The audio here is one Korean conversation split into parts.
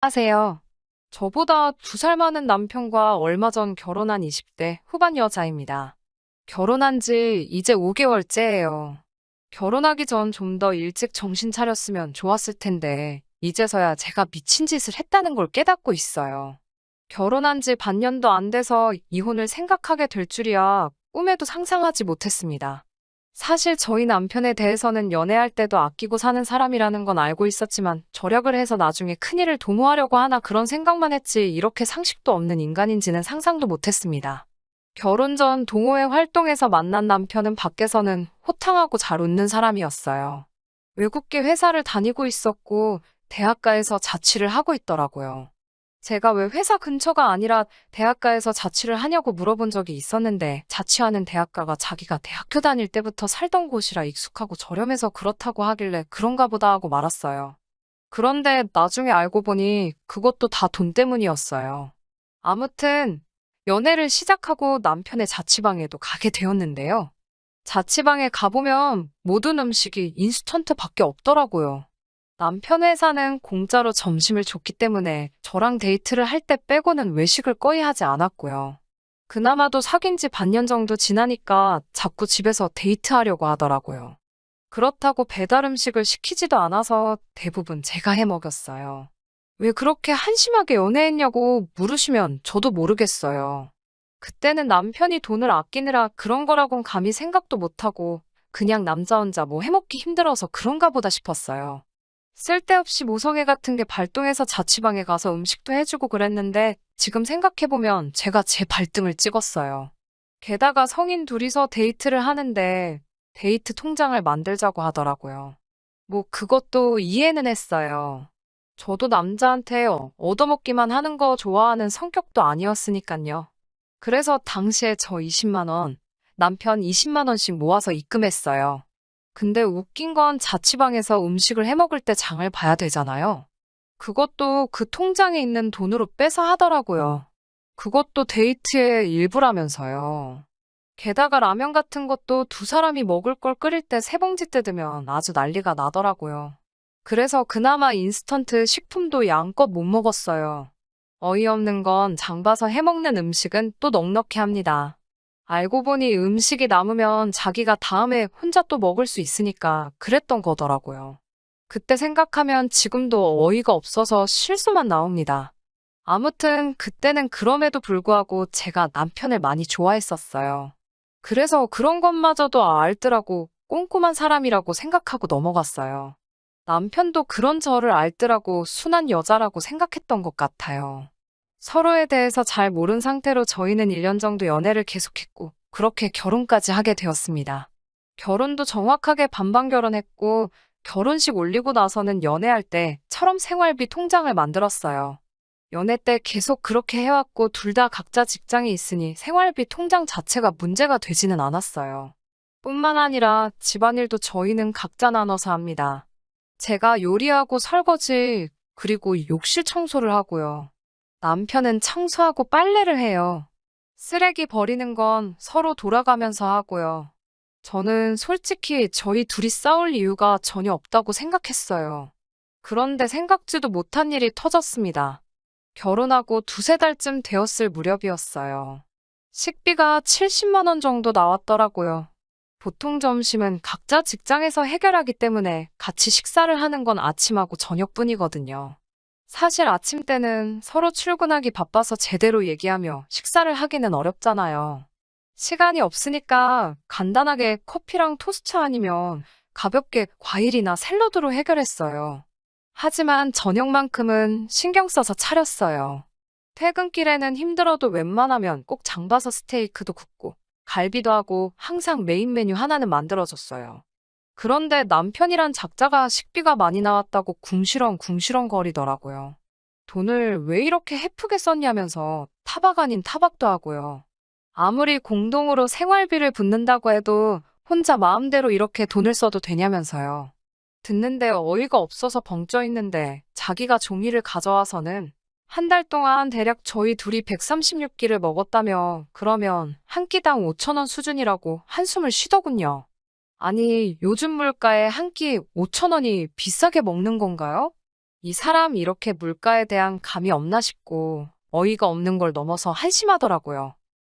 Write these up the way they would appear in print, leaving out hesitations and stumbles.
하세요. 저보다 2살 많은 남편과 얼마 전 결혼한 20대 후반 여자입니다. 결혼한 지 이제 5개월째예요. 결혼하기 전 좀 더 일찍 정신 차렸으면 좋았을 텐데, 이제서야 제가 미친 짓을 했다는 걸 깨닫고 있어요. 결혼한 지 반년도 안 돼서 이혼을 생각하게 될 줄이야 꿈에도 상상하지 못했습니다. 사실 저희 남편에 대해서는 연애할 때도 아끼고 사는 사람이라는 건 알고 있었지만 절약을 해서 나중에 큰일을 도모하려고 하나 그런 생각만 했지 이렇게 상식도 없는 인간인지는 상상도 못했습니다. 결혼 전 동호회 활동에서 만난 남편은 밖에서는 호탕하고 잘 웃는 사람이었어요. 외국계 회사를 다니고 있었고 대학가에서 자취를 하고 있더라고요. 제가 왜 회사 근처가 아니라 대학가에서 자취를 하냐고 물어본 적이 있었는데 자취하는 대학가가 자기가 대학교 다닐 때부터 살던 곳이라 익숙하고 저렴해서 그렇다고 하길래 그런가 보다 하고 말았어요. 그런데 나중에 알고 보니 그것도 다 돈 때문이었어요. 아무튼 연애를 시작하고 남편의 자취방에도 가게 되었는데요. 자취방에 가보면 모든 음식이 인스턴트밖에 없더라고요. 남편 회사는 공짜로 점심을 줬기 때문에 저랑 데이트를 할 때 빼고는 외식을 거의 하지 않았고요. 그나마도 사귄 지 반년 정도 지나니까 자꾸 집에서 데이트하려고 하더라고요. 그렇다고 배달 음식을 시키지도 않아서 대부분 제가 해 먹였어요. 왜 그렇게 한심하게 연애했냐고 물으시면 저도 모르겠어요. 그때는 남편이 돈을 아끼느라 그런 거라곤 감히 생각도 못하고 그냥 남자 혼자 뭐 해먹기 힘들어서 그런가 보다 싶었어요. 쓸데없이 모성애 같은 게 발동해서 자취방에 가서 음식도 해주고 그랬는데 지금 생각해보면 제가 제 발등을 찍었어요. 게다가 성인 둘이서 데이트를 하는데 데이트 통장을 만들자고 하더라고요. 뭐 그것도 이해는 했어요. 저도 남자한테 얻어먹기만 하는 거 좋아하는 성격도 아니었으니까요. 그래서 당시에 저 20만 원, 남편 20만 원씩 모아서 입금했어요. 근데 웃긴 건 자취방에서 음식을 해 먹을 때 장을 봐야 되잖아요. 그것도 그 통장에 있는 돈으로 빼서 하더라고요. 그것도 데이트의 일부라면서요. 게다가 라면 같은 것도 2사람이 먹을 걸 끓일 때 3봉지 뜯으면 아주 난리가 나더라고요. 그래서 그나마 인스턴트 식품도 양껏 못 먹었어요. 어이없는 건 장 봐서 해먹는 음식은 또 넉넉히 합니다. 알고 보니 음식이 남으면 자기가 다음에 혼자 또 먹을 수 있으니까 그랬던 거더라고요. 그때 생각하면 지금도 어이가 없어서 실수만 나옵니다. 아무튼 그때는 그럼에도 불구하고 제가 남편을 많이 좋아했었어요. 그래서 그런 것마저도 알더라고 꼼꼼한 사람이라고 생각하고 넘어갔어요. 남편도 그런 저를 알더라고 순한 여자라고 생각했던 것 같아요. 서로에 대해서 잘 모른 상태로 저희는 1년 정도 연애를 계속했고, 그렇게 결혼까지 하게 되었습니다. 결혼도 정확하게 반반 결혼했고, 결혼식 올리고 나서는 연애할 때처럼 생활비 통장을 만들었어요. 연애 때 계속 그렇게 해왔고, 둘 다 각자 직장이 있으니 생활비 통장 자체가 문제가 되지는 않았어요. 뿐만 아니라 집안일도 저희는 각자 나눠서 합니다. 제가 요리하고 설거지, 그리고 욕실 청소를 하고요. 남편은 청소하고 빨래를 해요. 쓰레기 버리는 건 서로 돌아가면서 하고요. 저는 솔직히 저희 둘이 싸울 이유가 전혀 없다고 생각했어요. 그런데 생각지도 못한 일이 터졌습니다. 결혼하고 2~3달쯤 되었을 무렵이었어요. 식비가 70만 원 정도 나왔더라고요. 보통 점심은 각자 직장에서 해결하기 때문에 같이 식사를 하는 건 아침하고 저녁뿐이거든요. 사실 아침 때는 서로 출근하기 바빠서 제대로 얘기하며 식사를 하기는 어렵잖아요. 시간이 없으니까 간단하게 커피랑 토스트 아니면 가볍게 과일이나 샐러드로 해결했어요. 하지만 저녁만큼은 신경 써서 차렸어요. 퇴근길에는 힘들어도 웬만하면 꼭 장봐서 스테이크도 굽고 갈비도 하고 항상 메인 메뉴 하나는 만들어줬어요. 그런데 남편이란 작자가 식비가 많이 나왔다고 궁시렁궁시렁 거리더라고요. 돈을 왜 이렇게 헤프게 썼냐면서 타박 아닌 타박도 하고요. 아무리 공동으로 생활비를 붓는다고 해도 혼자 마음대로 이렇게 돈을 써도 되냐면서요. 듣는데 어이가 없어서 벙쪄 있는데 자기가 종이를 가져와서는 한 달 동안 대략 저희 둘이 136끼를 먹었다며 그러면 한 끼당 5천 원 수준이라고 한숨을 쉬더군요. 아니, 요즘 물가에 한 끼 5천 원이 비싸게 먹는 건가요? 이 사람 이렇게 물가에 대한 감이 없나 싶고 어이가 없는 걸 넘어서 한심하더라고요.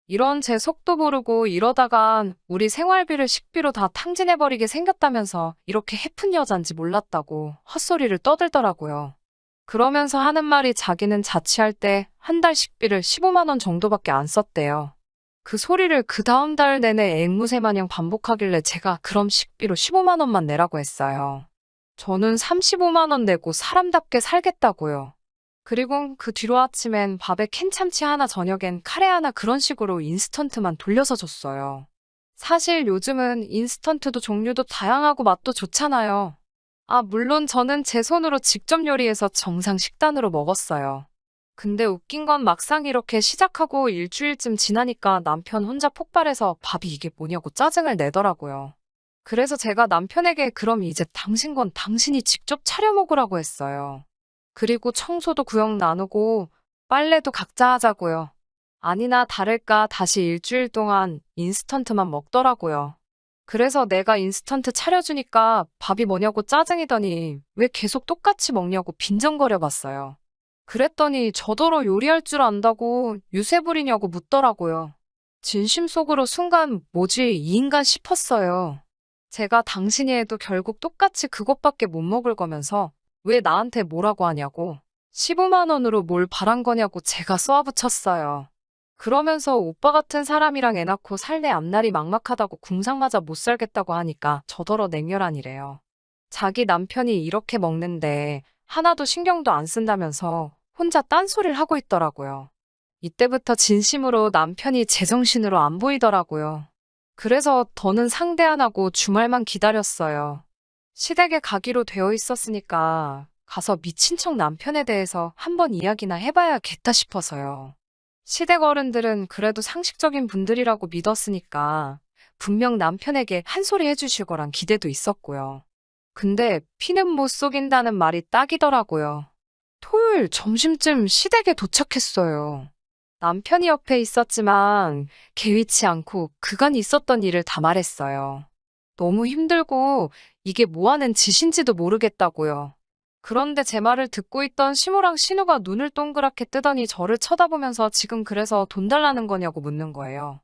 이런 제 속도 모르고 이러다간 우리 생활비를 식비로 다 탕진해버리게 생겼다면서 이렇게 해픈 여잔지 몰랐다고 헛소리를 떠들더라고요. 그러면서 하는 말이 자기는 자취할 때 한 달 식비를 15만 원 정도밖에 안 썼대요. 그 소리를 그 다음 달 내내 앵무새 마냥 반복하길래 제가 그럼 식비로 15만 원만 내라고 했어요. 저는 35만 원 내고 사람답게 살겠다고요. 그리고 그 뒤로 아침엔 밥에 캔참치 하나 저녁엔 카레 하나 그런 식으로 인스턴트만 돌려서 줬어요. 사실 요즘은 인스턴트도 종류도 다양하고 맛도 좋잖아요. 아, 물론 저는 제 손으로 직접 요리해서 정상 식단으로 먹었어요. 근데 웃긴 건 막상 이렇게 시작하고 일주일쯤 지나니까 남편 혼자 폭발해서 밥이 이게 뭐냐고 짜증을 내더라고요. 그래서 제가 남편에게 그럼 이제 당신 건 당신이 직접 차려 먹으라고 했어요. 그리고 청소도 구역 나누고 빨래도 각자 하자고요. 아니나 다를까 다시 일주일 동안 인스턴트만 먹더라고요. 그래서 내가 인스턴트 차려주니까 밥이 뭐냐고 짜증이더니 왜 계속 똑같이 먹냐고 빈정거려 봤어요. 그랬더니 저더러 요리할 줄 안다고 유세 부리냐고 묻더라고요. 진심 속으로 순간 뭐지 이 인간 싶었어요. 제가 당신이 해도 결국 똑같이 그것밖에 못 먹을 거면서 왜 나한테 뭐라고 하냐고 15만 원으로 뭘 바란 거냐고 제가 쏘아붙였어요. 그러면서 오빠 같은 사람이랑 애 낳고 살래 앞날이 막막하다고 궁상맞아 못 살겠다고 하니까 저더러 냉혈한이래요. 자기 남편이 이렇게 먹는데 하나도 신경도 안 쓴다면서 혼자 딴소리를 하고 있더라고요. 이때부터 진심으로 남편이 제정신으로 안 보이더라고요. 그래서 더는 상대 안 하고 주말만 기다렸어요. 시댁에 가기로 되어 있었으니까 가서 미친 척 남편에 대해서 한번 이야기나 해봐야겠다 싶어서요. 시댁 어른들은 그래도 상식적인 분들이라고 믿었으니까 분명 남편에게 한 소리 해주실 거란 기대도 있었고요. 근데 피는 못 속인다는 말이 딱이더라고요. 토요일 점심쯤 시댁에 도착했어요. 남편이 옆에 있었지만 개의치 않고 그간 있었던 일을 다 말했어요. 너무 힘들고 이게 뭐 하는 짓인지도 모르겠다고요. 그런데 제 말을 듣고 있던 시모랑 신우가 눈을 동그랗게 뜨더니 저를 쳐다보면서 지금 그래서 돈 달라는 거냐고 묻는 거예요.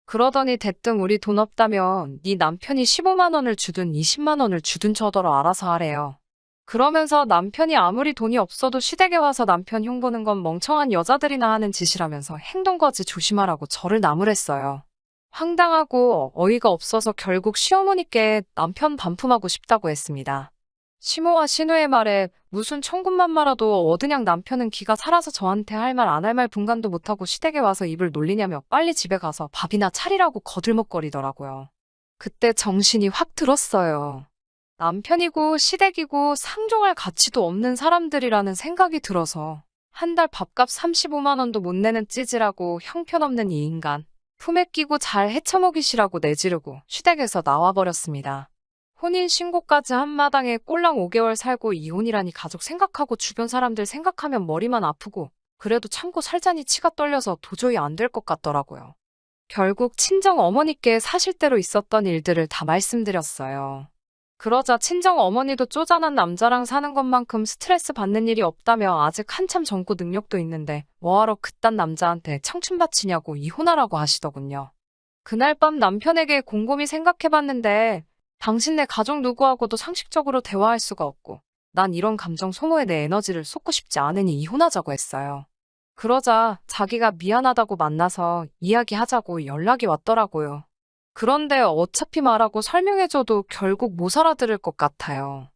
그러더니 대뜸 우리 돈 없다면 네 남편이 15만 원을 주든 20만 원을 주든 저더러 알아서 하래요. 그러면서 남편이 아무리 돈이 없어도 시댁에 와서 남편 흉보는 건 멍청한 여자들이나 하는 짓이라면서 행동거지 조심하라고 저를 나무랬어요. 황당하고 어이가 없어서 결국 시어머니께 남편 반품하고 싶다고 했습니다. 시모와 신우의 말에 무슨 천군만마라도 얻으냥 남편은 기가 살아서 저한테 할 말 안 할 말 분간도 못하고 시댁에 와서 입을 놀리냐며 빨리 집에 가서 밥이나 차리라고 거들먹거리더라고요. 그때 정신이 확 들었어요. 남편이고 시댁이고 상종할 가치도 없는 사람들이라는 생각이 들어서 한 달 밥값 35만 원도 못 내는 찌질하고 형편없는 이 인간 품에 끼고 잘 헤쳐먹이시라고 내지르고 시댁에서 나와버렸습니다. 혼인신고까지 한 마당에 꼴랑 5개월 살고 이혼이라니 가족 생각하고 주변 사람들 생각하면 머리만 아프고 그래도 참고 살자니 치가 떨려서 도저히 안 될 것 같더라고요. 결국 친정 어머니께 사실대로 있었던 일들을 다 말씀드렸어요. 그러자 친정 어머니도 쪼잔한 남자랑 사는 것만큼 스트레스 받는 일이 없다며 아직 한참 젊고 능력도 있는데 뭐하러 그딴 남자한테 청춘 바치냐고 이혼하라고 하시더군요. 그날 밤 남편에게 곰곰이 생각해봤는데 당신네 가족 누구하고도 상식적으로 대화할 수가 없고 난 이런 감정 소모에 내 에너지를 쏟고 싶지 않으니 이혼하자고 했어요. 그러자 자기가 미안하다고 만나서 이야기하자고 연락이 왔더라고요. 그런데 어차피 말하고 설명해줘도 결국 못 알아들을 것 같아요.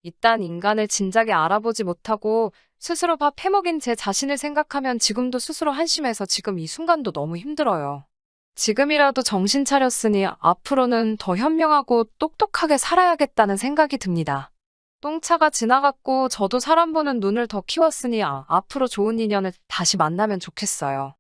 이딴 인간을 진작에 알아보지 못하고 스스로 밥 해먹인 제 자신을 생각하면 지금도 스스로 한심해서 지금 이 순간도 너무 힘들어요. 지금이라도 정신 차렸으니 앞으로는 더 현명하고 똑똑하게 살아야겠다는 생각이 듭니다. 똥차가 지나갔고 저도 사람 보는 눈을 더 키웠으니 앞으로 좋은 인연을 다시 만나면 좋겠어요.